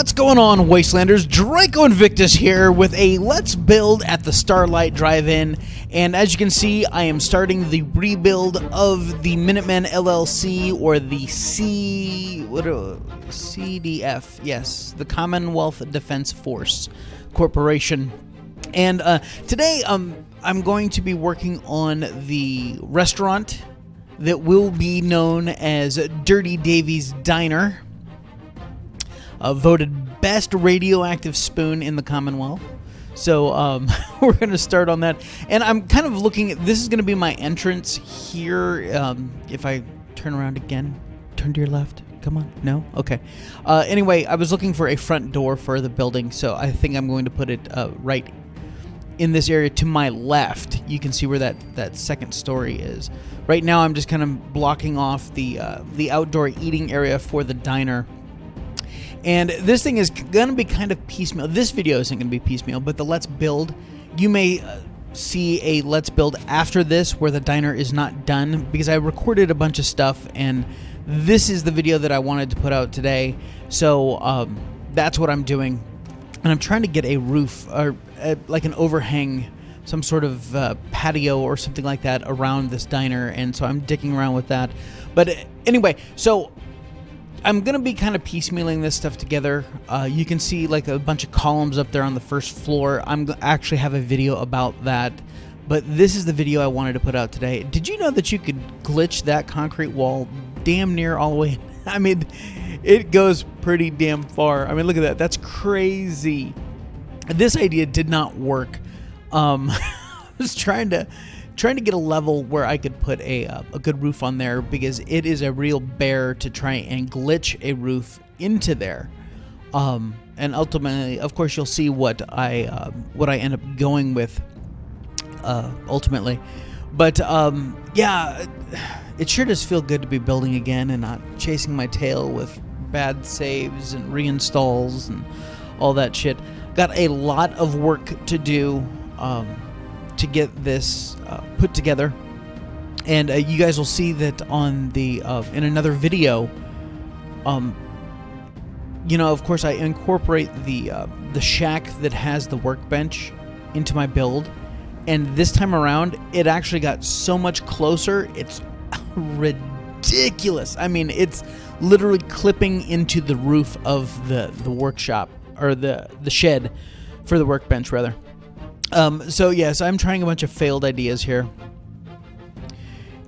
What's going on, Wastelanders? Draco Invictus here with a Let's Build at the Starlight Drive-In. And as you can see, I am starting the rebuild of the Minutemen LLC, or the CDF, yes, the Commonwealth Defense Force Corporation. And today I'm going to be working on the restaurant that will be known as Dirty Davey's Diner. Voted best radioactive spoon in the Commonwealth. So we're going to start on that. And I'm kind of looking at, this is going to be my entrance here. If I turn around again, turn to your left. Come on. No? Okay. Anyway, I was looking for a front door for the building. So I think I'm going to put it right in this area to my left. You can see where that second story is. Right now I'm just kind of blocking off the outdoor eating area for the diner. And this thing is going to be kind of piecemeal. This video isn't going to be piecemeal, but the Let's Build, you may see a Let's Build after this where the diner is not done, because I recorded a bunch of stuff, and this is the video that I wanted to put out today. So that's what I'm doing. And I'm trying to get a roof, or like an overhang, some sort of patio or something like that around this diner, and so I'm dicking around with that. But anyway, so I'm going to be kind of piecemealing this stuff together. You can see like a bunch of columns up there on the first floor. I'm actually have a video about that, but this is the video I wanted to put out today. Did you know that you could glitch that concrete wall damn near all the way? I mean, it goes pretty damn far. I mean, look at that. That's crazy. This idea did not work. I was trying to get a level where I could put a good roof on there, because it is a real bear to try and glitch a roof into there. And ultimately, of course, you'll see what I end up going with ultimately. But yeah, it sure does feel good to be building again and not chasing my tail with bad saves and reinstalls and all that shit. Got a lot of work to do to get this put together, and you guys will see that on the in another video. You know, of course, I incorporate the shack that has the workbench into my build, and this time around it actually got so much closer. It's ridiculous. I mean, it's literally clipping into the roof of the workshop, or the shed for the workbench rather. So yes, I'm trying a bunch of failed ideas here.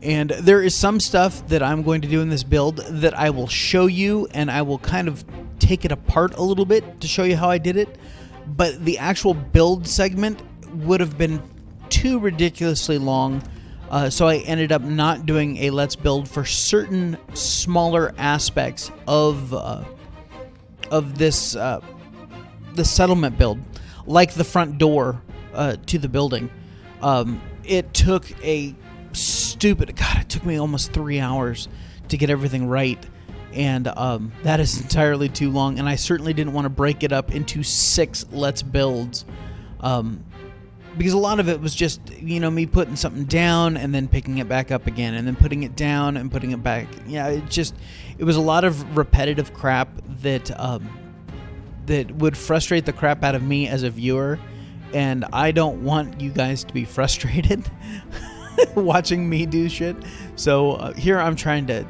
And there is some stuff that I'm going to do in this build that I will show you, and I will kind of take it apart a little bit to show you how I did it. But the actual build segment would have been too ridiculously long, so I ended up not doing a Let's Build for certain smaller aspects of this the settlement build, like the front door to the building. It took a stupid, God, it took me almost 3 hours to get everything right, and that is entirely too long, and I certainly didn't want to break it up into 6 Let's Builds, because a lot of it was just, you know, me putting something down and then picking it back up again, and then putting it down and putting it back. Yeah, it was a lot of repetitive crap that that would frustrate the crap out of me as a viewer. And I don't want you guys to be frustrated watching me do shit. So here I'm trying to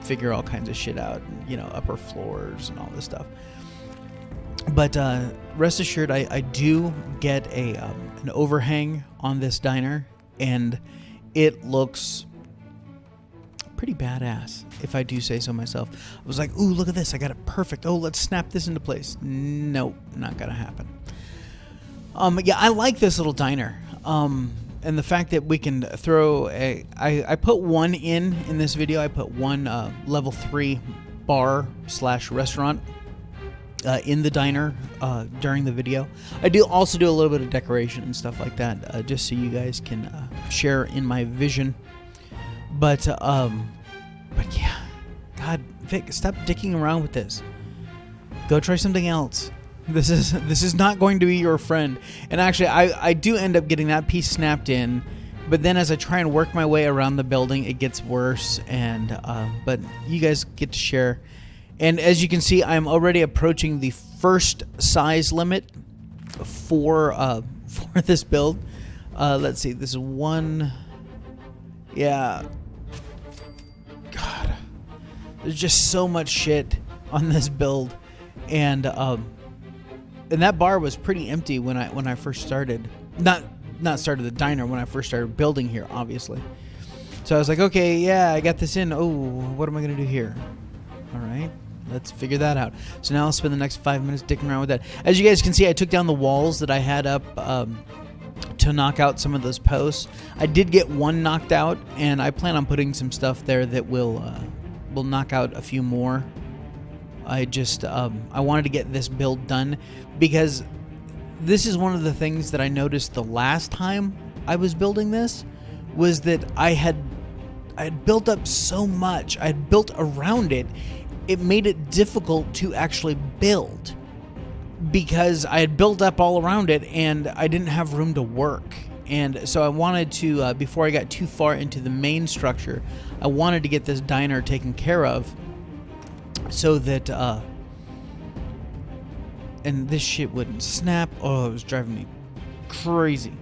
figure all kinds of shit out, you know, upper floors and all this stuff. But rest assured, I do get an overhang on this diner, and it looks pretty badass, if I do say so myself. I was like, ooh, look at this, I got it perfect. Oh, let's snap this into place. Nope, not gonna happen. Yeah, I like this little diner, and the fact that we can throw I put one in this video. I put one level 3 bar / restaurant in the diner during the video. I do also do a little bit of decoration and stuff like that, just so you guys can share in my vision. But yeah, God, Vic, stop dicking around with this. Go try something else. This is not going to be your friend. And actually, I do end up getting that piece snapped in, but then as I try and work my way around the building, it gets worse. And but you guys get to share And as you can see, I'm already approaching the first size limit for this build. Let's see, this is one. Yeah. God, there's just so much shit on this build, and that bar was pretty empty when I first started. Not started the diner, when I first started building here, obviously. So I was like, okay, yeah, I got this in. Oh, what am I gonna do here? All right, let's figure that out. So now I'll spend the next 5 minutes dicking around with that. As you guys can see, I took down the walls that I had up to knock out some of those posts. I did get one knocked out, and I plan on putting some stuff there that will knock out a few more. I wanted to get this build done because this is one of the things that I noticed the last time I was building this, was that I had built up so much. I had built around it. It made it difficult to actually build because I had built up all around it and I didn't have room to work. And so I wanted to, before I got too far into the main structure, I wanted to get this diner taken care of so that, and this shit wouldn't snap. Oh, it was driving me crazy.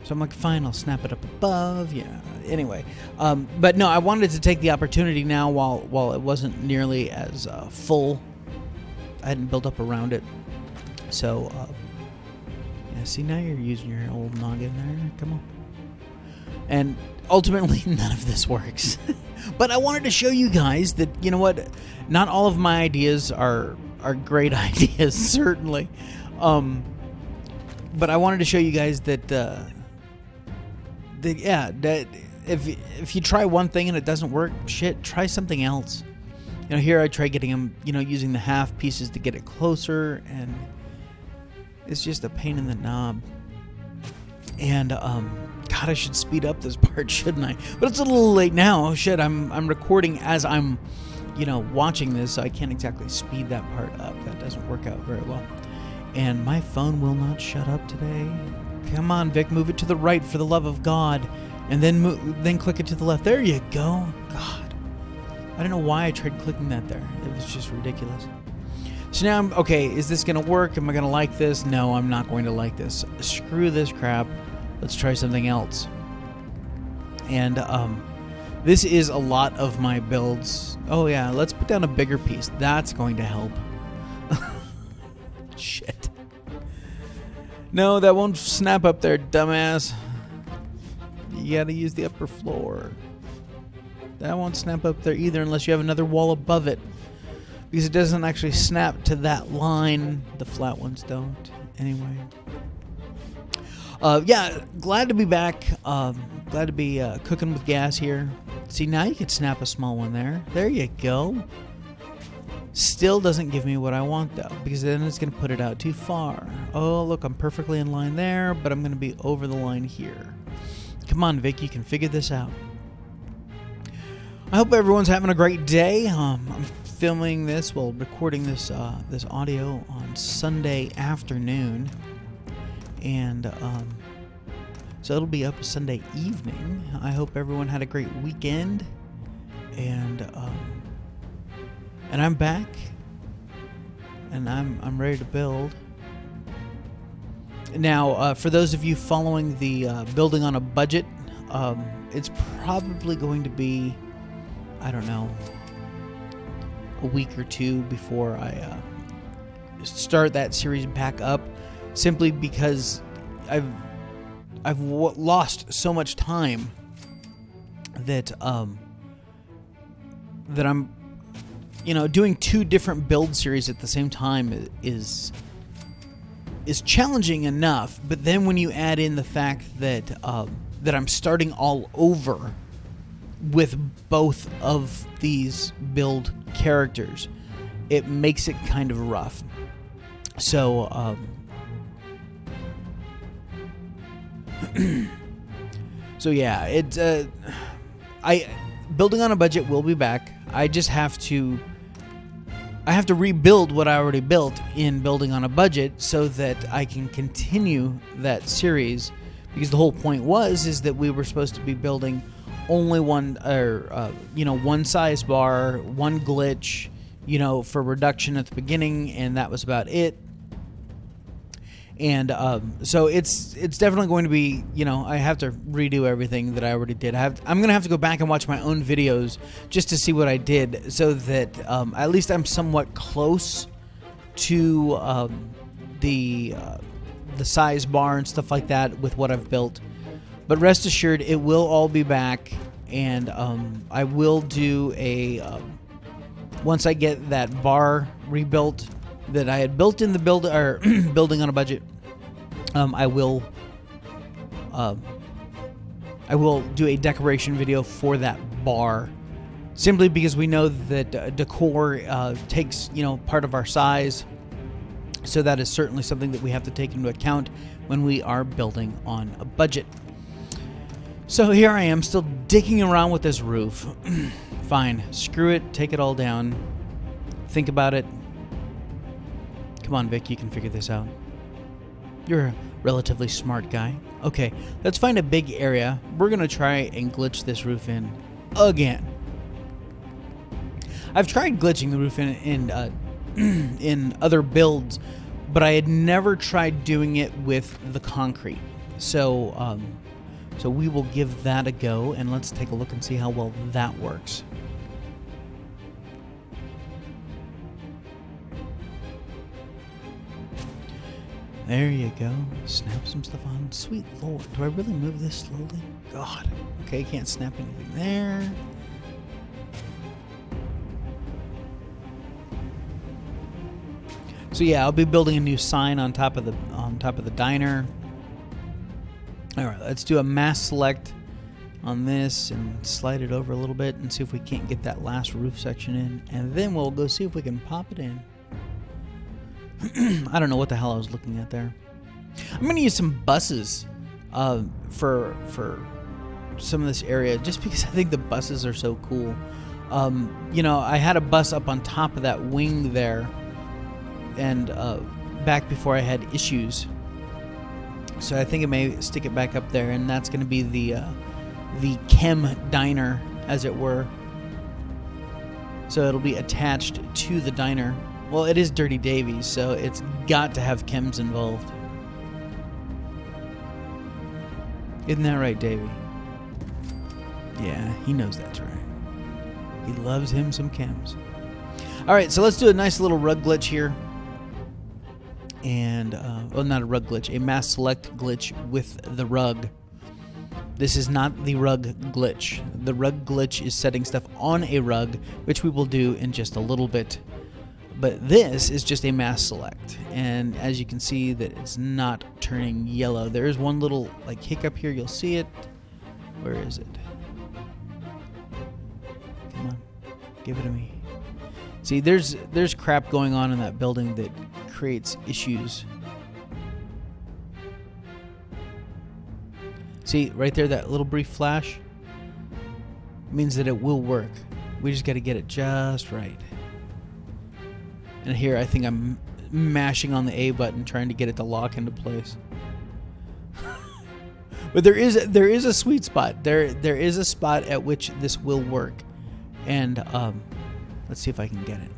So I'm like, fine, I'll snap it up above. Yeah. Anyway, but no, I wanted to take the opportunity now while it wasn't nearly as full. I hadn't built up around it. So, yeah, see, now you're using your old noggin there. Come on. And ultimately, none of this works. But I wanted to show you guys that, you know what, not all of my ideas are great ideas, certainly. But I wanted to show you guys that if you try one thing and it doesn't work, shit, try something else. You know, here I try getting them, using the half pieces to get it closer, and it's just a pain in the knob. And God, I should speed up this part, shouldn't I? But it's a little late now. Oh shit, I'm recording as I'm, watching this, so I can't exactly speed that part up. That doesn't work out very well. And my phone will not shut up today. Come on, Vic, move it to the right for the love of God, and then click it to the left. There you go. God, I don't know why I tried clicking that there. It was just ridiculous. So now okay, is this gonna work? Am I gonna like this? No, I'm not going to like this. Screw this crap. Let's try something else. And this is a lot of my builds. Oh yeah, let's put down a bigger piece. That's going to help. Shit. No, that won't snap up there, dumbass. You gotta use the upper floor. That won't snap up there either unless you have another wall above it, because it doesn't actually snap to that line. The flat ones don't. Anyway. Yeah, glad to be back. Glad to be cooking with gas here. See, now you could snap a small one there. There you go. Still doesn't give me what I want, though, because then it's going to put it out too far. Oh, look, I'm perfectly in line there, but I'm going to be over the line here. Come on, Vic, you can figure this out. I hope everyone's having a great day. I'm filming this, recording this this audio on Sunday afternoon, and so it'll be up Sunday evening. I hope everyone had a great weekend, and I'm back, and I'm ready to build. Now, for those of you following the building on a budget, it's probably going to be, I don't know, a week or two before I start that series back up, simply because I've lost so much time that that I'm, doing two different build series at the same time is challenging enough. But then when you add in the fact that that I'm starting all over with both of these build characters, it makes it kind of rough. So so yeah, it's building on a budget will be back. I just have to rebuild what I already built in building on a budget so that I can continue that series, because the whole point is that we were supposed to be building only one, or one size bar, one glitch, for reduction at the beginning, and that was about it. And so it's definitely going to be, I have to redo everything that I already did. I'm going to have to go back and watch my own videos just to see what I did, so that at least I'm somewhat close to the size bar and stuff like that with what I've built. But rest assured, it will all be back, and I will do once I get that bar rebuilt that I had built in the building on a budget, I will do a decoration video for that bar, simply because we know that decor takes part of our size, so that is certainly something that we have to take into account when we are building on a budget. So here I am, still digging around with this roof. Fine, screw it, take it all down, think about it. Come on, Vic, you can figure this out. You're a relatively smart guy. Okay, let's find a big area. We're going to try and glitch this roof in again. I've tried glitching the roof in other builds, but I had never tried doing it with the concrete. So we will give that a go, and let's take a look and see how well that works. There you go. Snap some stuff on. Sweet Lord. Do I really move this slowly? God. Okay, can't snap anything there. So yeah, I'll be building a new sign on top of the diner. All right, let's do a mass select on this and slide it over a little bit and see if we can't get that last roof section in, and then we'll go see if we can pop it in. I don't know what the hell I was looking at there. I'm going to use some buses for some of this area, just because I think the buses are so cool. I had a bus up on top of that wing there, and back before I had issues. So I think I may stick it back up there, and that's going to be the chem diner, as it were. So it'll be attached to the diner. Well, it is Dirty Davey's, so it's got to have chems involved. Isn't that right, Davey? Yeah, he knows that's right. He loves him some chems. All right, so let's do a nice little rug glitch here. And, well, not a rug glitch, a mass select glitch with the rug. This is not the rug glitch. The rug glitch is setting stuff on a rug, which we will do in just a little bit. But this is just a mass select, and as you can see that it's not turning yellow. There is one little hiccup here. You'll see it. Where is it? Come on, give it to me. See, there's crap going on in that building that creates issues. See, right there, that little brief flash means that it will work. We just got to get it just right. And here, I think I'm mashing on the A button, trying to get it to lock into place. But there is a sweet spot. There is a spot at which this will work, and let's see if I can get it.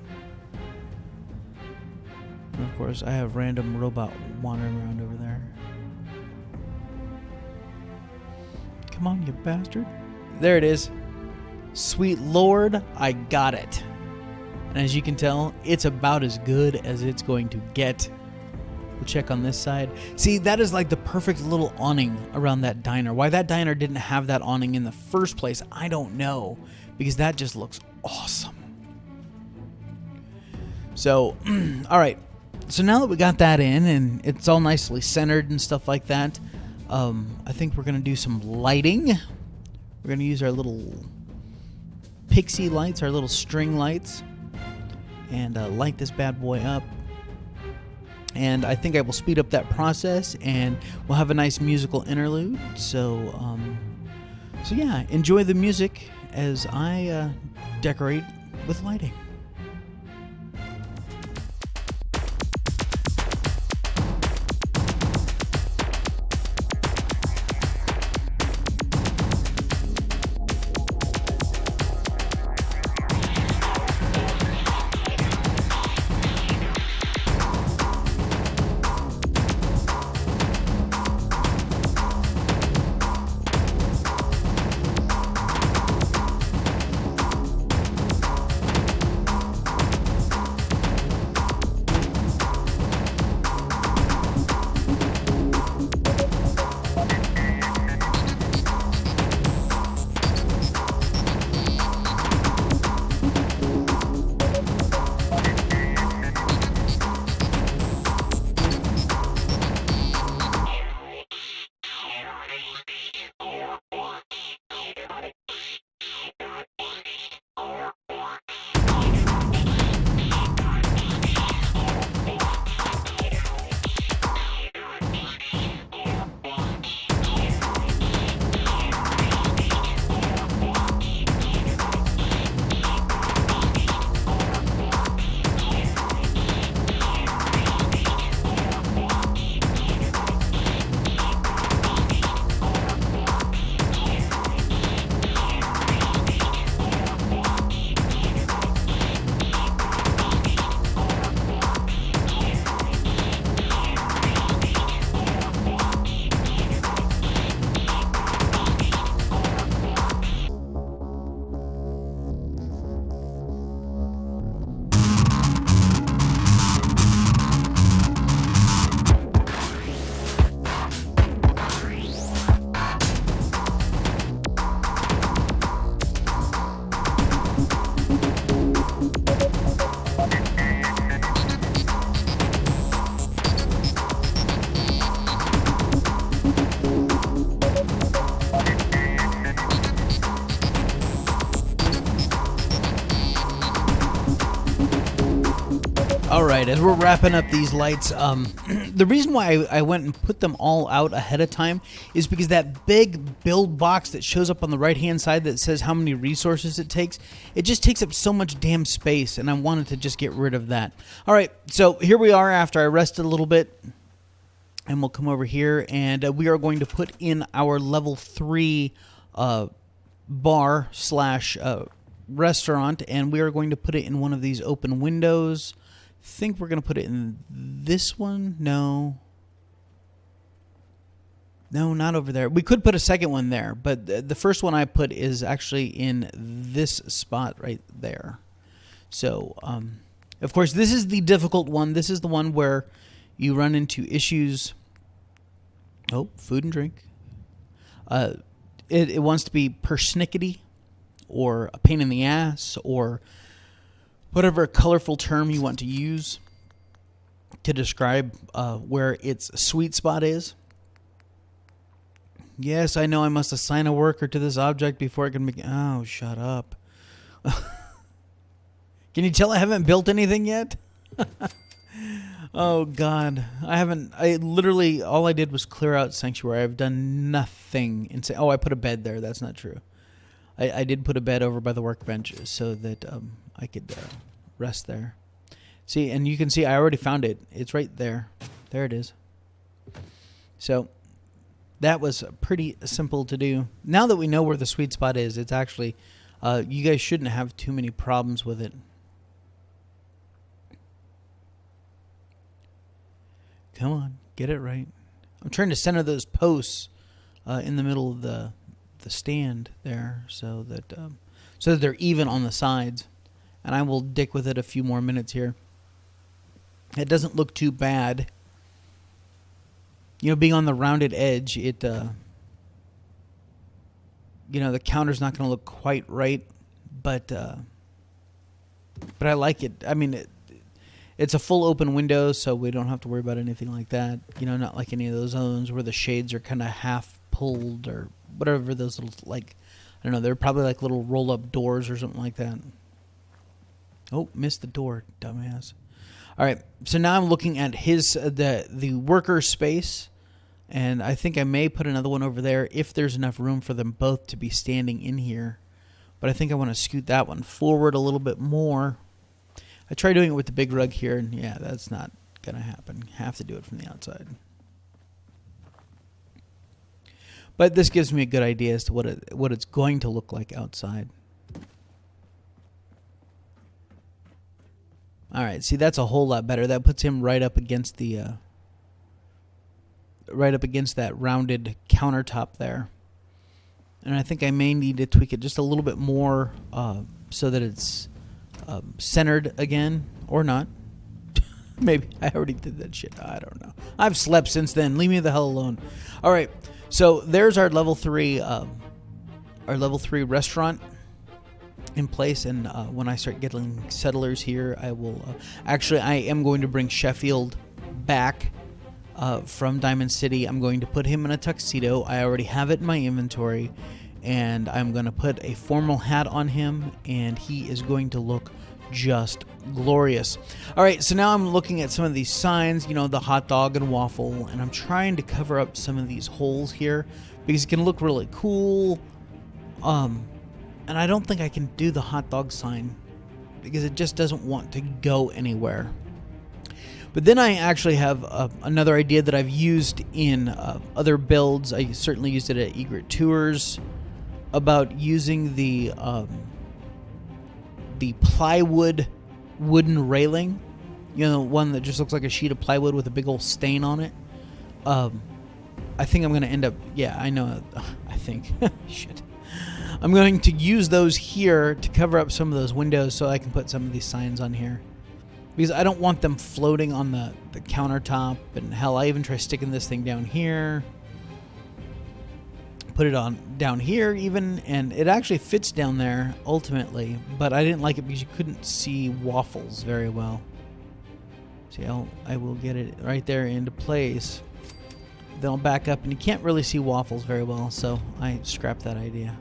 And of course, I have random robot wandering around over there. Come on, you bastard! There it is. Sweet Lord, I got it. And as you can tell, it's about as good as it's going to get. We'll check on this side. See, that is like the perfect little awning around that diner. Why that diner didn't have that awning in the first place, I don't know. Because that just looks awesome. So, all right. So now that we got that in and it's all nicely centered and stuff like that, I think we're going to do some lighting. We're going to use our little pixie lights, our little string lights, and light this bad boy up. And I think I will speed up that process, and we'll have a nice musical interlude. So yeah, enjoy the music as I decorate with lighting. All right, as we're wrapping up these lights, the reason why I went and put them all out ahead of time is because that big build box that shows up on the right-hand side that says how many resources it just takes up so much damn space, and I wanted to just get rid of that. All right, so here we are after I rested a little bit, and we'll come over here, and we are going to put in our level 3 bar slash restaurant, and we are going to put it in one of these open windows. Think we're going to put it in this one. No, not over there. We could put a second one there, but the first one I put is actually in this spot right there. So of course this is the difficult one. This is the one where you run into issues. Oh, food and drink. It wants to be persnickety or a pain in the ass or whatever colorful term you want to use to describe where its sweet spot is. Yes, I know I must assign a worker to this object before it can make... Oh, shut up. Can you tell I haven't built anything yet? Oh, God. I literally, all I did was clear out Sanctuary. I've done nothing. Oh, I put a bed there. That's not true. I did put a bed over by the workbench so that I could rest there. See, and you can see I already found it. It's right there. There it is. So that was pretty simple to do. Now that we know where the sweet spot is, it's actually, you guys shouldn't have too many problems with it. Come on, get it right. I'm trying to center those posts in the middle of the stand there so that they're even on the sides. And I will dick with it a few more minutes here. It doesn't look too bad. You know, being on the rounded edge, it the counter's not going to look quite right, but I like it. I mean, it's a full open window, so we don't have to worry about anything like that. You know, not like any of those zones where the shades are kind of half pulled or whatever those little, like, I don't know, they're probably like little roll-up doors or something like that. Oh, missed the door, dumbass. All right, so now I'm looking at the worker space, and I think I may put another one over there if there's enough room for them both to be standing in here. But I think I want to scoot that one forward a little bit more. I tried doing it with the big rug here, and yeah, that's not going to happen. Have to do it from the outside. But this gives me a good idea as to what it's going to look like outside. All right, see, that's a whole lot better. That puts him right up against that rounded countertop there. And I think I may need to tweak it just a little bit more so that it's centered again, or not. Maybe I already did that shit. I don't know. I've slept since then. Leave me the hell alone. All right, so there's our level 3 restaurant in place, and when I start getting settlers here, I will I am going to bring Sheffield back from Diamond City. I'm going to put him in a tuxedo. I already have it in my inventory, and I'm going to put a formal hat on him, and he is going to look just glorious. All right, so now I'm looking at some of these signs, you know, the hot dog and waffle, and I'm trying to cover up some of these holes here because it can look really cool. And I don't think I can do the hot dog sign because it just doesn't want to go anywhere. But then I actually have another idea that I've used in other builds. I certainly used it at Egret Tours about using the plywood wooden railing. You know, one that just looks like a sheet of plywood with a big old stain on it. I think I'm going to end up... Yeah, I know. I think. Shit. I'm going to use those here to cover up some of those windows so I can put some of these signs on here. Because I don't want them floating on the countertop. And hell, I even try sticking this thing down here. Put it on down here even. And it actually fits down there ultimately. But I didn't like it because you couldn't see waffles very well. See, I will get it right there into place. Then I'll back up and you can't really see waffles very well. So I scrapped that idea.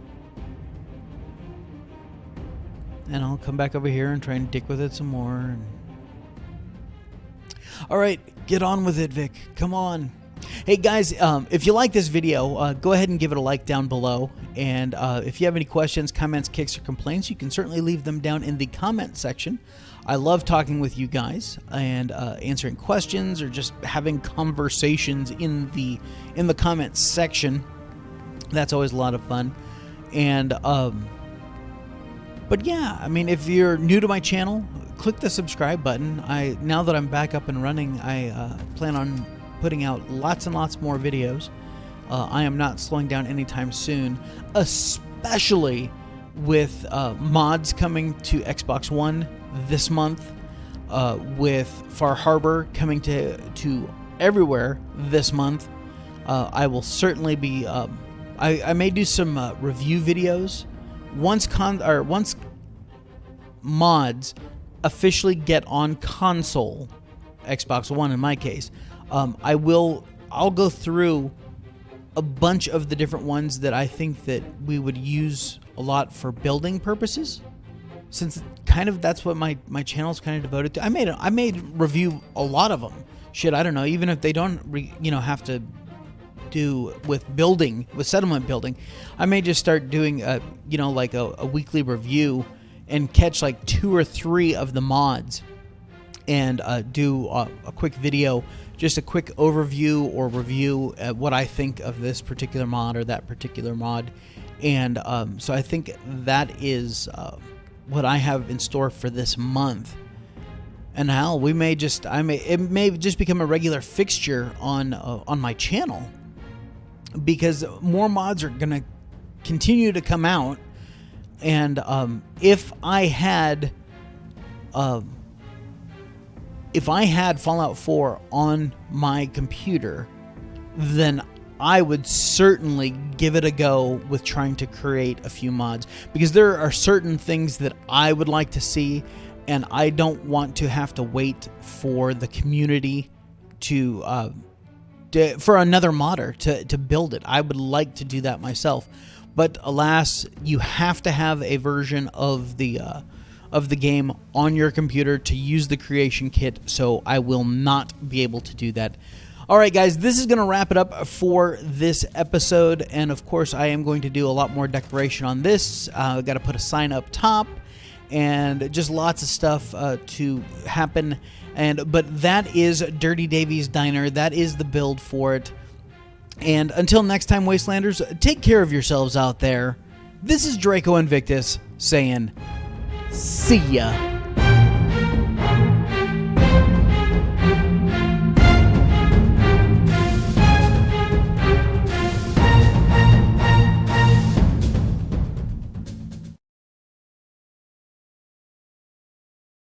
And I'll come back over here and try and dick with it some more. All right, get on with it, Vic. Come on. Hey, guys, if you like this video, go ahead and give it a like down below. And if you have any questions, comments, kicks, or complaints, you can certainly leave them down in the comment section. I love talking with you guys and answering questions or just having conversations in the comments section. That's always a lot of fun. And... But yeah, I mean, if you're new to my channel, click the subscribe button. Now that I'm back up and running, I plan on putting out lots and lots more videos. I am not slowing down anytime soon, especially with mods coming to Xbox One this month, with Far Harbor coming to everywhere this month. I will certainly be... I may do some review videos. Once mods officially get on console, Xbox One in my case, I'll go through a bunch of the different ones that I think that we would use a lot for building purposes, since kind of that's what my channel's kind of devoted to. I made review a lot of them. Shit, I don't know, even if they don't have to do with settlement building, I may just start doing like a weekly review and catch like 2 or 3 of the mods and do a quick video, just a quick overview or review at what I think of this particular mod or that particular mod. And so I think that is what I have in store for this month. And hell, it may just become a regular fixture on my channel, because more mods are going to continue to come out. And if I had Fallout 4 on my computer, then I would certainly give it a go with trying to create a few mods, because there are certain things that I would like to see, and I don't want to have to wait for the community for another modder to build it. I would like to do that myself, but alas, you have to have a version of the game on your computer to use the creation kit, so I will not be able to do that. All right, guys, this is going to wrap it up for this episode, and of course, I am going to do a lot more decoration on this. I've got to put a sign up top, and just lots of stuff to happen. But that is Dirty Davey's Diner. That is the build for it. And until next time, Wastelanders, take care of yourselves out there. This is Draco Invictus saying, see ya.